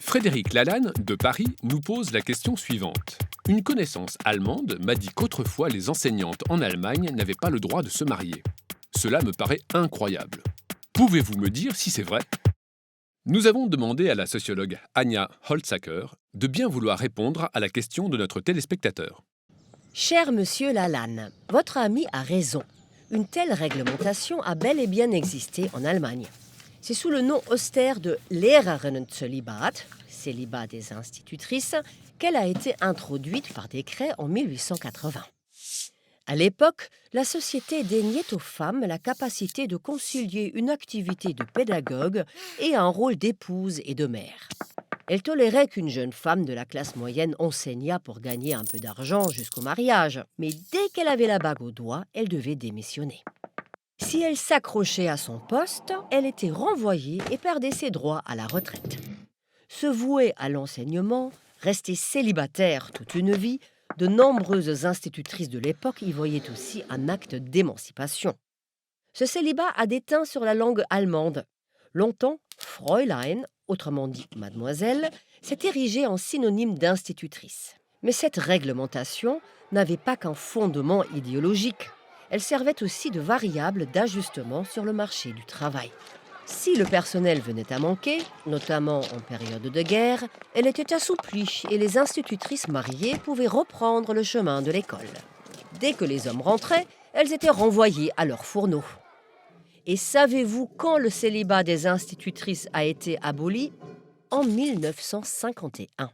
Frédéric Lalanne, de Paris, nous pose la question suivante. Une connaissance allemande m'a dit qu'autrefois les enseignantes en Allemagne n'avaient pas le droit de se marier. Cela me paraît incroyable. Pouvez-vous me dire si c'est vrai? Nous avons demandé à la sociologue Anja Holzacker de bien vouloir répondre à la question de notre téléspectateur. Cher monsieur Lalanne, votre ami a raison. Une telle réglementation a bel et bien existé en Allemagne. C'est sous le nom austère de Lehrerinnenzölibat, célibat des institutrices, qu'elle a été introduite par décret en 1880. À l'époque, la société déniait aux femmes la capacité de concilier une activité de pédagogue et un rôle d'épouse et de mère. Elle tolérait qu'une jeune femme de la classe moyenne enseignât pour gagner un peu d'argent jusqu'au mariage, mais dès qu'elle avait la bague au doigt, elle devait démissionner. Si elle s'accrochait à son poste, elle était renvoyée et perdait ses droits à la retraite. Se vouer à l'enseignement, rester célibataire toute une vie, de nombreuses institutrices de l'époque y voyaient aussi un acte d'émancipation. Ce célibat a déteint sur la langue allemande. Longtemps, Fräulein, autrement dit mademoiselle, s'est érigée en synonyme d'institutrice. Mais cette réglementation n'avait pas qu'un fondement idéologique. Elle servait aussi de variable d'ajustement sur le marché du travail. Si le personnel venait à manquer, notamment en période de guerre, elle était assouplie et les institutrices mariées pouvaient reprendre le chemin de l'école. Dès que les hommes rentraient, elles étaient renvoyées à leur fourneau. Et savez-vous quand le célibat des institutrices a été aboli? En 1951.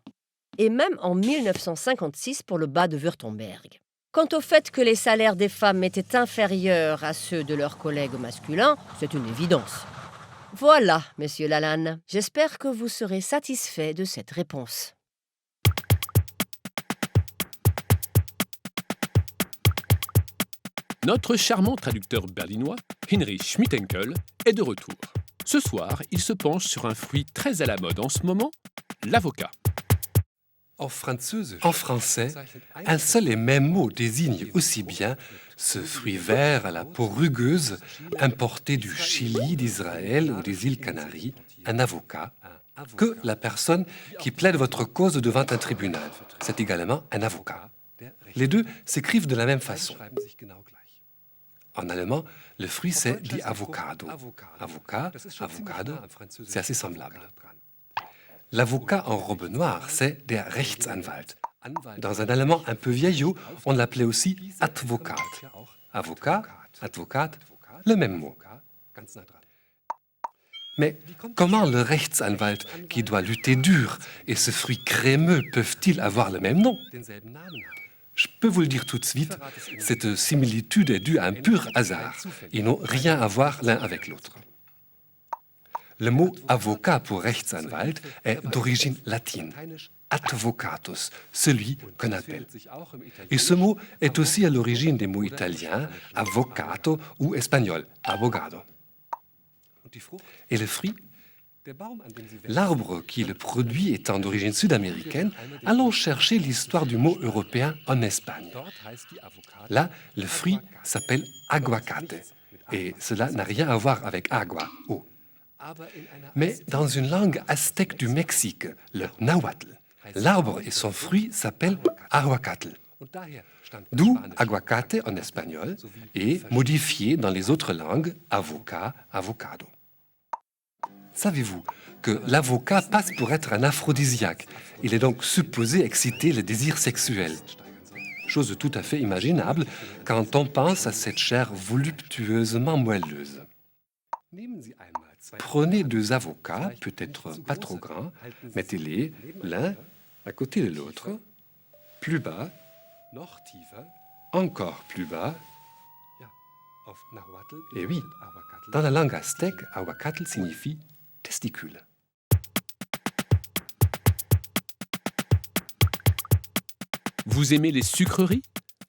Et même en 1956 pour le bas de Wurtemberg. Quant au fait que les salaires des femmes étaient inférieurs à ceux de leurs collègues masculins, c'est une évidence. Voilà, monsieur Lalanne, j'espère que vous serez satisfait de cette réponse. Notre charmant traducteur berlinois, Heinrich Schmidhenkel, est de retour. Ce soir, il se penche sur un fruit très à la mode en ce moment, l'avocat. En français, un seul et même mot désigne aussi bien ce fruit vert à la peau rugueuse importé du Chili, d'Israël ou des îles Canaries, un avocat, que la personne qui plaide votre cause devant un tribunal. C'est également un avocat. Les deux s'écrivent de la même façon. En allemand, le fruit c'est die Avocado. Avocat, avocado, c'est assez semblable. L'avocat en robe noire, c'est der Rechtsanwalt. Dans un allemand un peu vieillot, on l'appelait aussi Advokat. Avocat, advocat, le même mot. Mais comment le Rechtsanwalt, qui doit lutter dur, et ce fruit crémeux peuvent-ils avoir le même nom? Je peux vous le dire tout de suite, cette similitude est due à un pur hasard. Ils n'ont rien à voir l'un avec l'autre. Le mot avocat pour Rechtsanwalt est d'origine latine, advocatus, celui qu'on appelle. Et ce mot est aussi à l'origine des mots italiens, avvocato ou espagnol, abogado. Et le fruit? L'arbre qui le produit étant d'origine sud-américaine, allons chercher l'histoire du mot européen en Espagne. Là, le fruit s'appelle aguacate, et cela n'a rien à voir avec agua, eau. Mais dans une langue aztèque du Mexique, le nahuatl, l'arbre et son fruit s'appellent aguacatl. D'où aguacate en espagnol et modifié dans les autres langues, avocat, avocado. Savez-vous que l'avocat passe pour être un aphrodisiaque? Il est donc supposé exciter le désir sexuel. Chose tout à fait imaginable quand on pense à cette chair voluptueusement moelleuse. Prenez deux avocats, peut-être pas trop grands, mettez-les l'un à côté de l'autre, plus bas, encore plus bas. Et oui, dans la langue aztèque, aguacatl signifie testicule. Vous aimez les sucreries?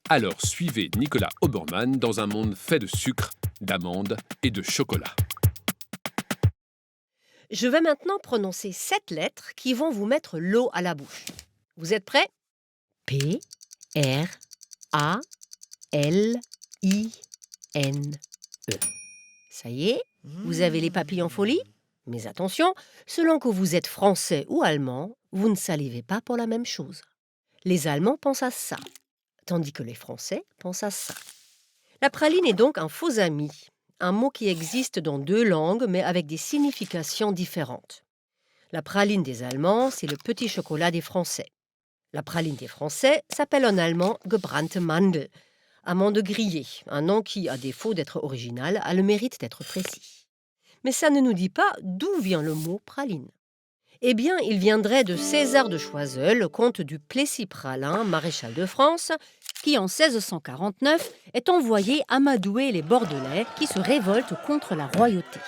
Alors suivez Nicolas Obermann dans un monde fait de sucre, d'amandes et de chocolat. Je vais maintenant prononcer 7 lettres qui vont vous mettre l'eau à la bouche. Vous êtes prêts? P, R, A, L, I, N, E. Ça y est? Vous avez les papilles en folie? Mais attention, selon que vous êtes français ou allemand, vous ne salivez pas pour la même chose. Les Allemands pensent à ça, tandis que les Français pensent à ça. La praline est donc un faux ami, un mot qui existe dans 2 langues, mais avec des significations différentes. La praline des Allemands, c'est le petit chocolat des Français. La praline des Français s'appelle en allemand gebrannte Mandel, amande grillée, un nom qui, à défaut d'être original, a le mérite d'être précis. Mais ça ne nous dit pas d'où vient le mot praline. Eh bien, il viendrait de César de Choiseul, comte du Plessis-Praslin, maréchal de France, qui en 1649 est envoyé amadouer les Bordelais qui se révoltent contre la royauté.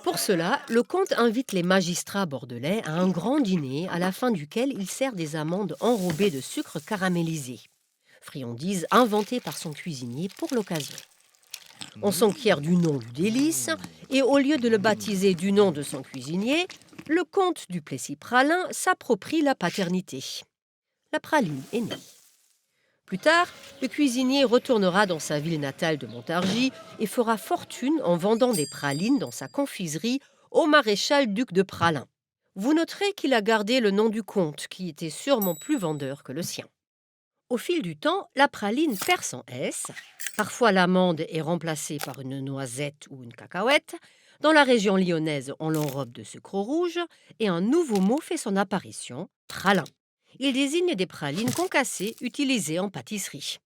Pour cela, le comte invite les magistrats bordelais à un grand dîner à la fin duquel il sert des amandes enrobées de sucre caramélisé, friandise inventée par son cuisinier pour l'occasion. On s'enquiert du nom du délice et au lieu de le baptiser du nom de son cuisinier, le comte du Plessis-Praslin s'approprie la paternité. La praline est née. Plus tard, le cuisinier retournera dans sa ville natale de Montargis et fera fortune en vendant des pralines dans sa confiserie au maréchal duc de Praslin. Vous noterez qu'il a gardé le nom du comte, qui était sûrement plus vendeur que le sien. Au fil du temps, la praline perd son S. Parfois, l'amande est remplacée par une noisette ou une cacahuète. Dans la région lyonnaise, on l'enrobe de sucre rouge et un nouveau mot fait son apparition, pralin. Il désigne des pralines concassées utilisées en pâtisserie.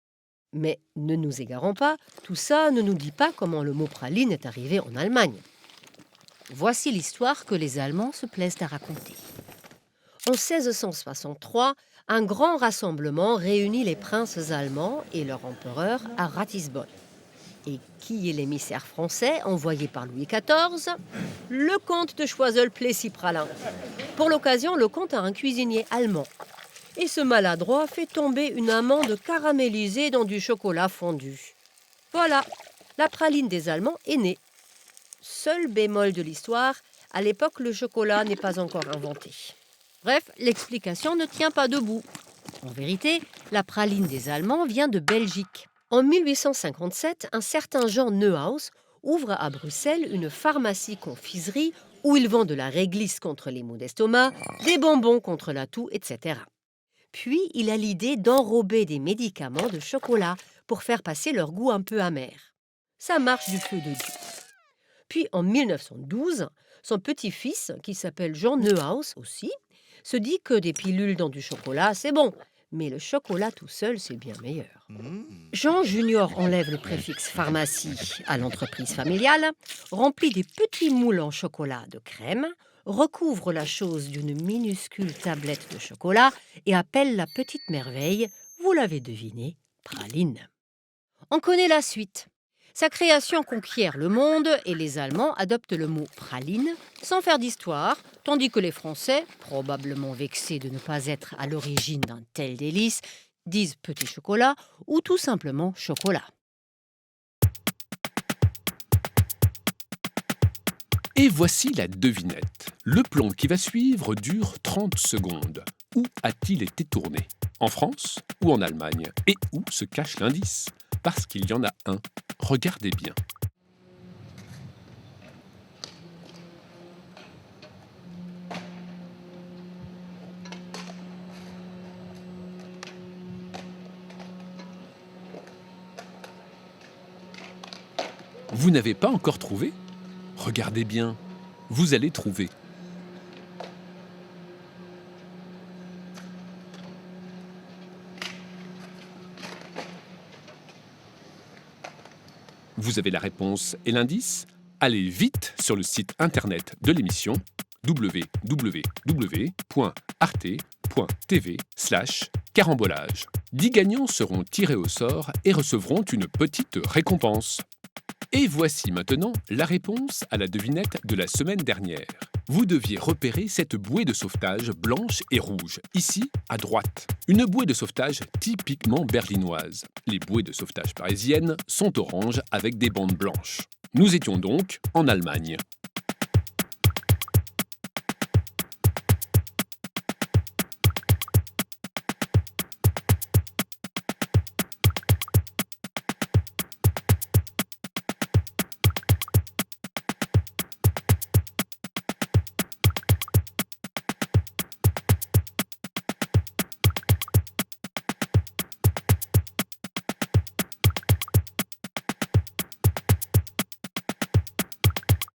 Mais ne nous égarons pas, tout ça ne nous dit pas comment le mot praline est arrivé en Allemagne. Voici l'histoire que les Allemands se plaisent à raconter. En 1663, un grand rassemblement réunit les princes allemands et leur empereur à Ratisbonne. Et qui est l'émissaire français envoyé par Louis XIV ? Le comte de Choiseul-Plessis-Praslin. Pour l'occasion, le comte a un cuisinier allemand. Et ce maladroit fait tomber une amande caramélisée dans du chocolat fondu. Voilà, la praline des Allemands est née. Seul bémol de l'histoire, à l'époque, le chocolat n'est pas encore inventé. Bref, l'explication ne tient pas debout. En vérité, la praline des Allemands vient de Belgique. En 1857, un certain Jean Neuhaus ouvre à Bruxelles une pharmacie-confiserie où il vend de la réglisse contre les maux d'estomac, des bonbons contre la toux, etc. Puis, il a l'idée d'enrober des médicaments de chocolat pour faire passer leur goût un peu amer. Ça marche du feu de Dieu. Puis, en 1912, son petit-fils, qui s'appelle Jean Neuhaus aussi, se dit que des pilules dans du chocolat, c'est bon, mais le chocolat tout seul, c'est bien meilleur. Jean Junior enlève le préfixe pharmacie à l'entreprise familiale, remplit des petits moules en chocolat de crème, recouvre la chose d'une minuscule tablette de chocolat et appelle la petite merveille, vous l'avez deviné, praline. On connaît la suite. Sa création conquiert le monde et les Allemands adoptent le mot praline sans faire d'histoire, tandis que les Français, probablement vexés de ne pas être à l'origine d'un tel délice, disent petit chocolat ou tout simplement chocolat. Et voici la devinette. Le plan qui va suivre dure 30 secondes. Où a-t-il été tourné ? En France ou en Allemagne ? Et où se cache l'indice ? Parce qu'il y en a un. Regardez bien. Vous n'avez pas encore trouvé ? Regardez bien. Vous allez trouver. Vous avez la réponse et l'indice ? Allez vite sur le site internet de l'émission www.arte.tv/carambolage. 10 gagnants seront tirés au sort et recevront une petite récompense. Et voici maintenant la réponse à la devinette de la semaine dernière. Vous deviez repérer cette bouée de sauvetage blanche et rouge, ici à droite. Une bouée de sauvetage typiquement berlinoise. Les bouées de sauvetage parisiennes sont oranges avec des bandes blanches. Nous étions donc en Allemagne.